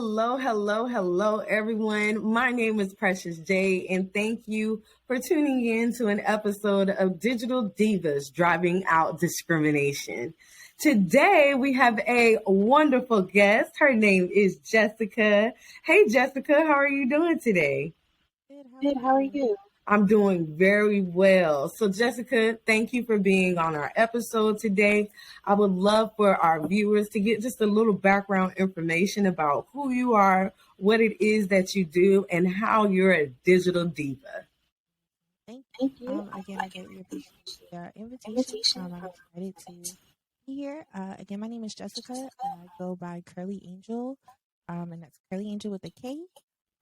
Hello, hello, hello, everyone. My name is Precious J, and thank you for tuning in to an episode of Digital Divas Driving Out Discrimination. Today, we have a wonderful guest. Her name is Jessica. Hey, Jessica, how are you doing today? Good, how are you? I'm doing very well. So, Jessica, thank you for being on our episode today. I would love for our viewers to get just a little background information about who you are, what it is that you do, and how you're a digital diva. Thank you. Again, I greatly appreciate the invitation. I'm excited to be here. Again, my name is Jessica. I go by Curly Angel, and that's Curly Angel with a K.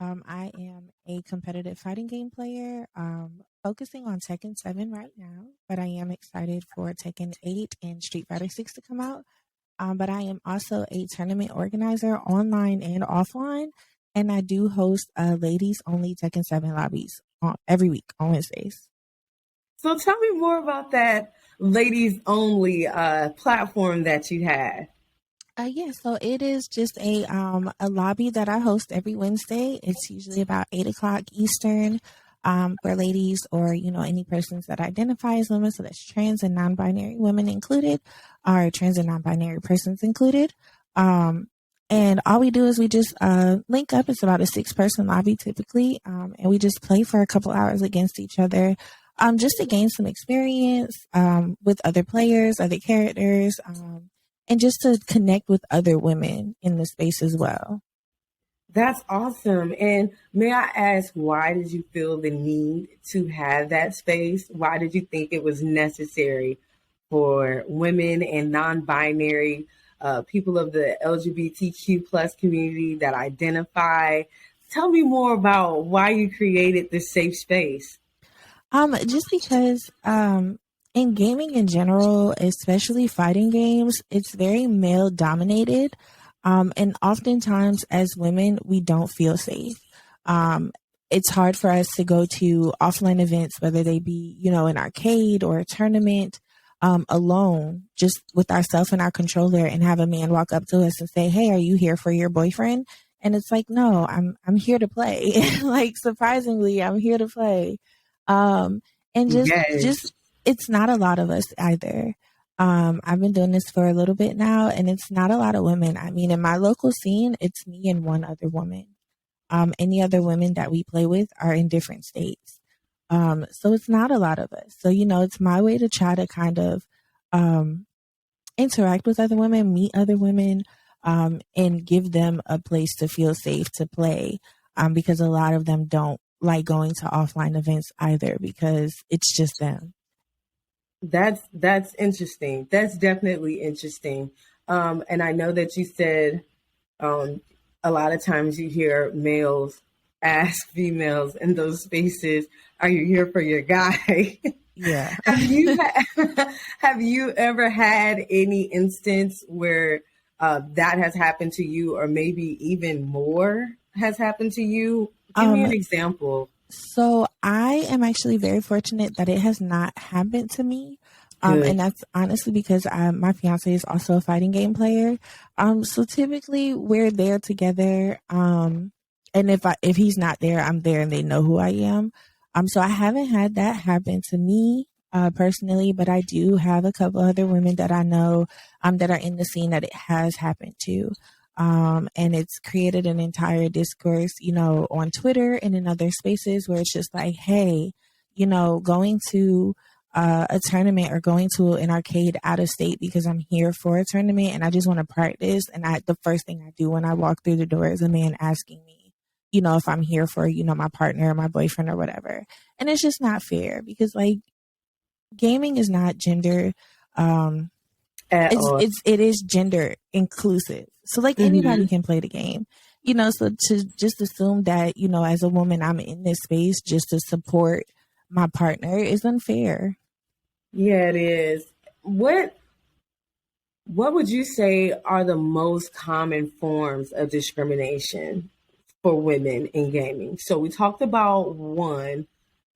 I am a competitive fighting game player, focusing on Tekken 7 right now, but I am excited for Tekken 8 and Street Fighter 6 to come out. But I am also a tournament organizer online and offline, and I do host ladies only Tekken 7 lobbies every week on Wednesdays. So tell me more about that ladies only platform that you had. So it is just a lobby that I host every Wednesday. It's usually about 8 o'clock Eastern for ladies or, any persons that identify as women. So that's trans and non-binary women included, or trans and non-binary persons included. And all we do is we just link up. It's about a 6-person lobby typically. And we just play for a couple hours against each other. Just to gain some experience with other players, other characters, and just to connect with other women in the space as well. That's awesome. And may I ask, why did you feel the need to have that space? Why did you think it was necessary for women and non-binary people of the LGBTQ plus community that identify? Tell me more about why you created this safe space. Just because in gaming in general, especially fighting games, it's very male dominated. And oftentimes as women, we don't feel safe. It's hard for us to go to offline events, whether they be, an arcade or a tournament, alone, just with ourselves and our controller, and have a man walk up to us and say, "Hey, are you here for your boyfriend?" And it's like, no, I'm here to play. Like, surprisingly, I'm here to play. And just it's not a lot of us either. I've been doing this for a little bit now, and it's not a lot of women. I mean, in my local scene, it's me and one other woman. Any other women that we play with are in different states. So it's not a lot of us. So, it's my way to try to kind of interact with other women, meet other women, and give them a place to feel safe to play, because a lot of them don't like going to offline events either because it's just them. That's interesting. That's definitely interesting. And I know that you said a lot of times you hear males ask females in those spaces, "Are you here for your guy?" Yeah. Have you ever had any instance where that has happened to you, or maybe even more has happened to you? Give me an example. So I am actually very fortunate that it has not happened to me. And that's honestly because my fiance is also a fighting game player. So typically we're there together. And if he's not there, I'm there and they know who I am. So I haven't had that happen to me personally, but I do have a couple other women that I know that are in the scene that it has happened to. And it's created an entire discourse, on Twitter and in other spaces where it's just like, hey, going to a tournament or going to an arcade out of state because I'm here for a tournament and I just want to practice. And the first thing I do when I walk through the door is a man asking me, if I'm here for, my partner or my boyfriend or whatever. And it's just not fair because, like, gaming is not gender. It is gender inclusive. So like anybody can play the game, so to just assume that, as a woman, I'm in this space just to support my partner is unfair. Yeah, it is. What would you say are the most common forms of discrimination for women in gaming? So we talked about one,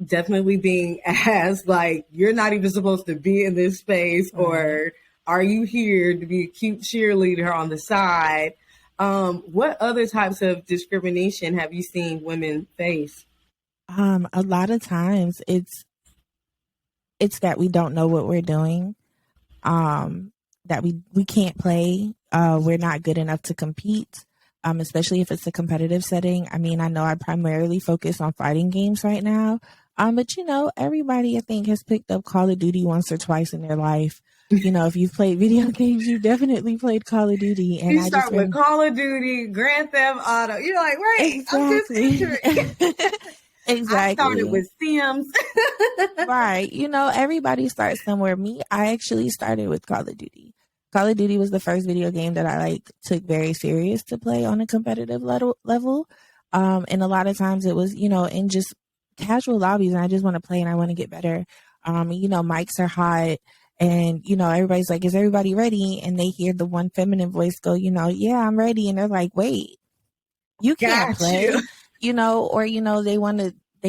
definitely being asked, like, you're not even supposed to be in this space, or are you here to be a cute cheerleader on the side? What other types of discrimination have you seen women face? A lot of times it's that we don't know what we're doing. That we can't play. We're not good enough to compete. Especially if it's a competitive setting. I mean, I know I primarily focus on fighting games right now. But you know, everybody I think has picked up Call of Duty once or twice in their life. You know, if you've played video games, you've definitely played Call of Duty. And You I just start with Call of Duty, Grand Theft Auto. You're like, wait, I'm just exactly, entering. I started exactly. with Sims. Right. You know, everybody starts somewhere. Me, I actually started with Call of Duty. Call of Duty was the first video game that I like took very serious to play on a competitive level. And a lot of times it was, you know, in just casual lobbies and I just want to play and I want to get better. You know, mics are hot and, you know, everybody's like, is everybody ready? And they hear the one feminine voice go, you know, yeah, I'm ready. And they're like, wait, you can't Got you. play, you know, or, you know, they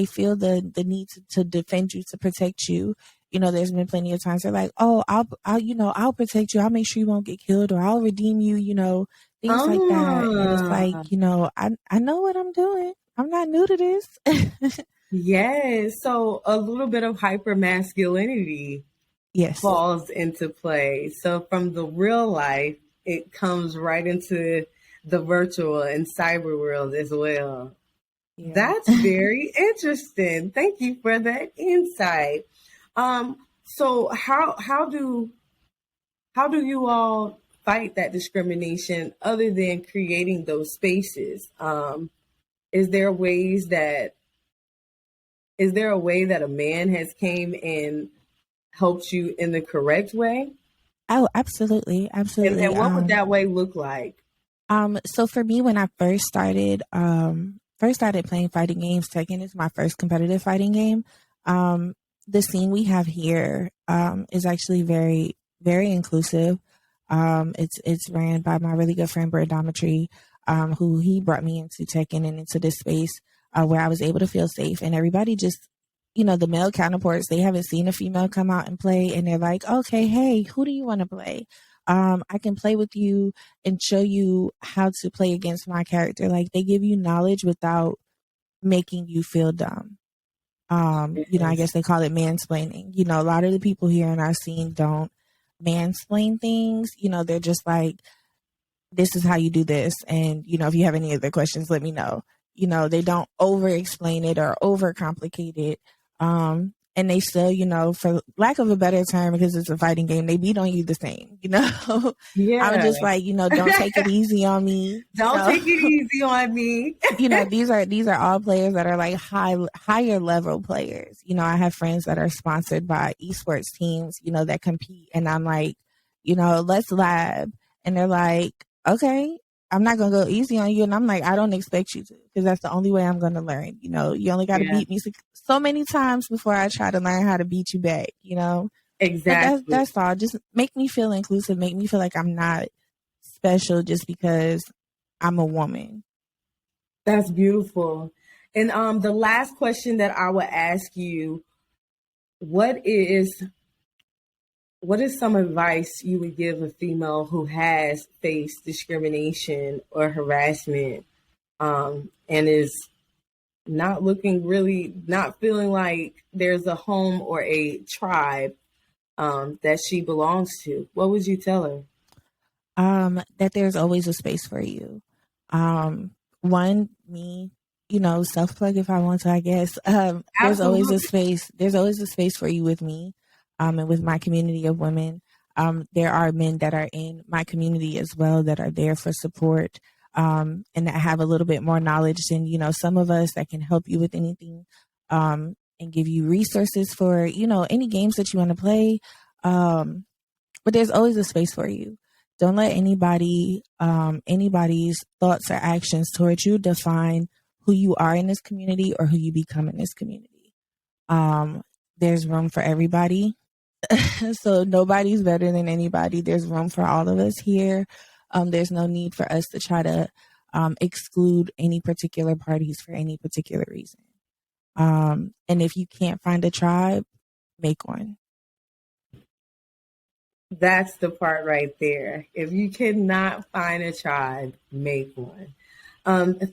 feel the need to defend you, to protect you. You know, there's been plenty of times they're like, oh, you know, I'll protect you. I'll make sure you won't get killed or I'll redeem you, you know, things like that. And it's like, Ah, you know, I know what I'm doing. I'm not new to this. yes. So a little bit of hyper masculinity Yes. falls into play. So from the real life, it comes right into the virtual and cyber world as well. Yeah. That's very interesting. Thank you for that insight. So how do you all fight that discrimination other than creating those spaces? Is there ways that is there a way that a man has came and helped you in the correct way? Oh, absolutely. Absolutely. And what would that way look like? So for me, when I first started playing fighting games, Tekken is my first competitive fighting game. Um, the scene we have here, is actually very, very inclusive. It's ran by my really good friend Brandometry, who he brought me into Tekken and into this space, where I was able to feel safe and everybody just, you know, the male counterparts, they haven't seen a female come out and play and they're like, okay, hey, who do you want to play? I can play with you and show you how to play against my character. Like they give you knowledge without making you feel dumb. You know, I Yes. guess they call it mansplaining. You know, a lot of the people here in our scene don't mansplain things. You know, they're just like, this is how you do this. And, you know, if you have any other questions, let me know. You know, they don't over explain it or over complicate it. And they still, you know, for lack of a better term, because it's a fighting game, they beat on you the same, you know. I'm Yeah. just like, you know, don't take it easy on me. You Don't know, take it easy on me. you know, these are all players that are like higher level players. You know, I have friends that are sponsored by esports teams, you know, that compete and I'm like, you know, let's lab. And they're like, okay, I'm not gonna go easy on you. And I'm like, I don't expect you to, because that's the only way I'm gonna learn. You know, you only gotta Yeah, beat me so many times before I try to learn how to beat you back, you know? But exactly. that's all. Just make me feel inclusive, make me feel like I'm not special just because I'm a woman. That's beautiful. And the last question that I would ask you, what is what is some advice you would give a female who has faced discrimination or harassment, and is not feeling like there's a home or a tribe that she belongs to? What would you tell her? That there's always a space for you. Um, one, me, you know, self plug if I want to, I guess. There's always a Absolutely. space. There's always a space for you with me, and with my community of women. There are men that are in my community as well that are there for support, and that have a little bit more knowledge than, you know, some of us that can help you with anything, and give you resources for, you know, any games that you want to play. But there's always a space for you. Don't let anybody's thoughts or actions towards you define who you are in this community or who you become in this community. Um, there's room for everybody. So nobody's better than anybody. There's room for all of us here. There's no need for us to try to exclude any particular parties for any particular reason. And if you can't find a tribe, make one. That's the part right there. If you cannot find a tribe, make one.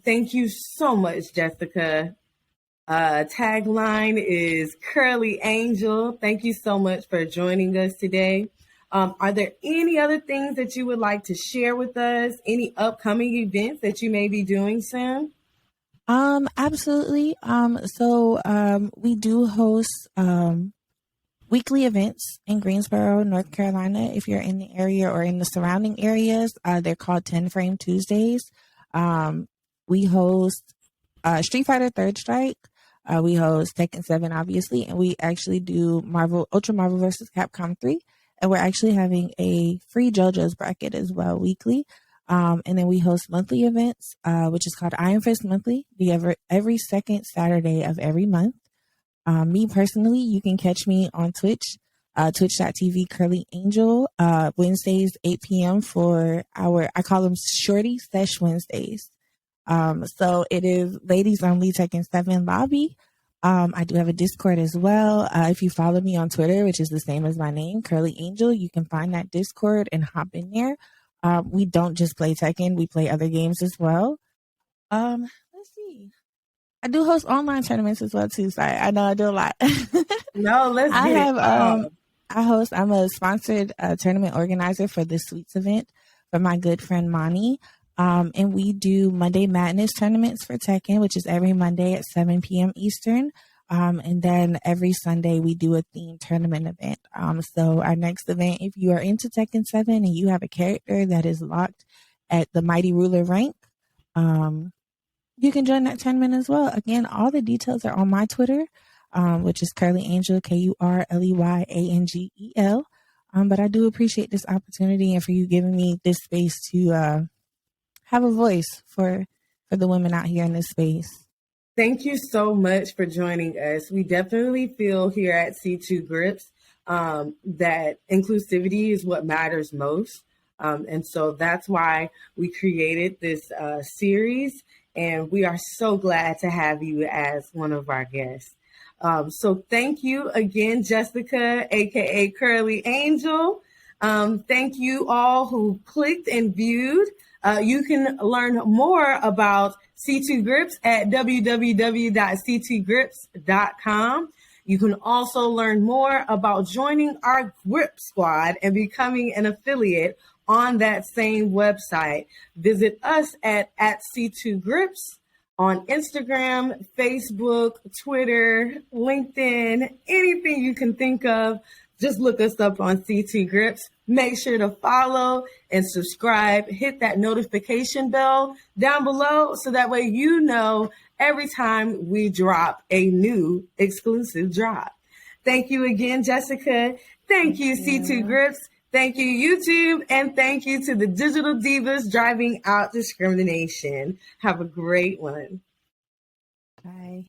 Thank you so much, Jessica. Tagline is Curly Angel. Thank you so much for joining us today. Are there any other things that you would like to share with us? Any upcoming events that you may be doing soon? Absolutely. We do host weekly events in Greensboro, North Carolina. If you're in the area or in the surrounding areas, they're called 10 Frame Tuesdays. We host Street Fighter Third Strike. We host Tekken 7, obviously, and we actually do Ultra Marvel vs. Capcom 3. And we're actually having a free JoJo's bracket as well weekly. And then we host monthly events, which is called Iron Fist Monthly, every second Saturday of every month. Me personally, you can catch me on Twitch, twitch.tv Curly Angel, Wednesdays, 8 p.m. for I call them Shorty Sesh Wednesdays. So it is ladies only Tekken 7 lobby. I do have a Discord as well. If you follow me on Twitter, which is the same as my name, Curly Angel, you can find that Discord and hop in there. We don't just play Tekken, we play other games as well. Let's see. I do host online tournaments as well too. Sorry, I know I do a lot. No, let's get it. I'm a sponsored tournament organizer for the Sweets event for my good friend Mani. And we do Monday Madness tournaments for Tekken, which is every Monday at 7 p.m. Eastern. And then every Sunday we do a themed tournament event. So our next event, if you are into Tekken 7 and you have a character that is locked at the Mighty Ruler rank, you can join that tournament as well. Again, all the details are on my Twitter, which is Curly Angel, KurleyAngel. But I do appreciate this opportunity and for you giving me this space to have a voice for the women out here in this space. Thank you so much for joining us. We definitely feel here at C2 Grips that inclusivity is what matters most. And so that's why we created this series. And we are so glad to have you as one of our guests. So thank you again, Jessica, aka Curly Angel. Thank you all who clicked and viewed. You can learn more about C2 Grips at www.c2grips.com. You can also learn more about joining our Grip Squad and becoming an affiliate on that same website. Visit us at C2 Grips on Instagram, Facebook, Twitter, LinkedIn, anything you can think of. Just look us up on C2 Grips. Make sure to follow and subscribe. Hit that notification bell down below so that way you know every time we drop a new exclusive drop. Thank you again, Jessica. Thank you, C2 Grips. Thank you, YouTube. And thank you to the Digital Divas driving out discrimination. Have a great one. Bye.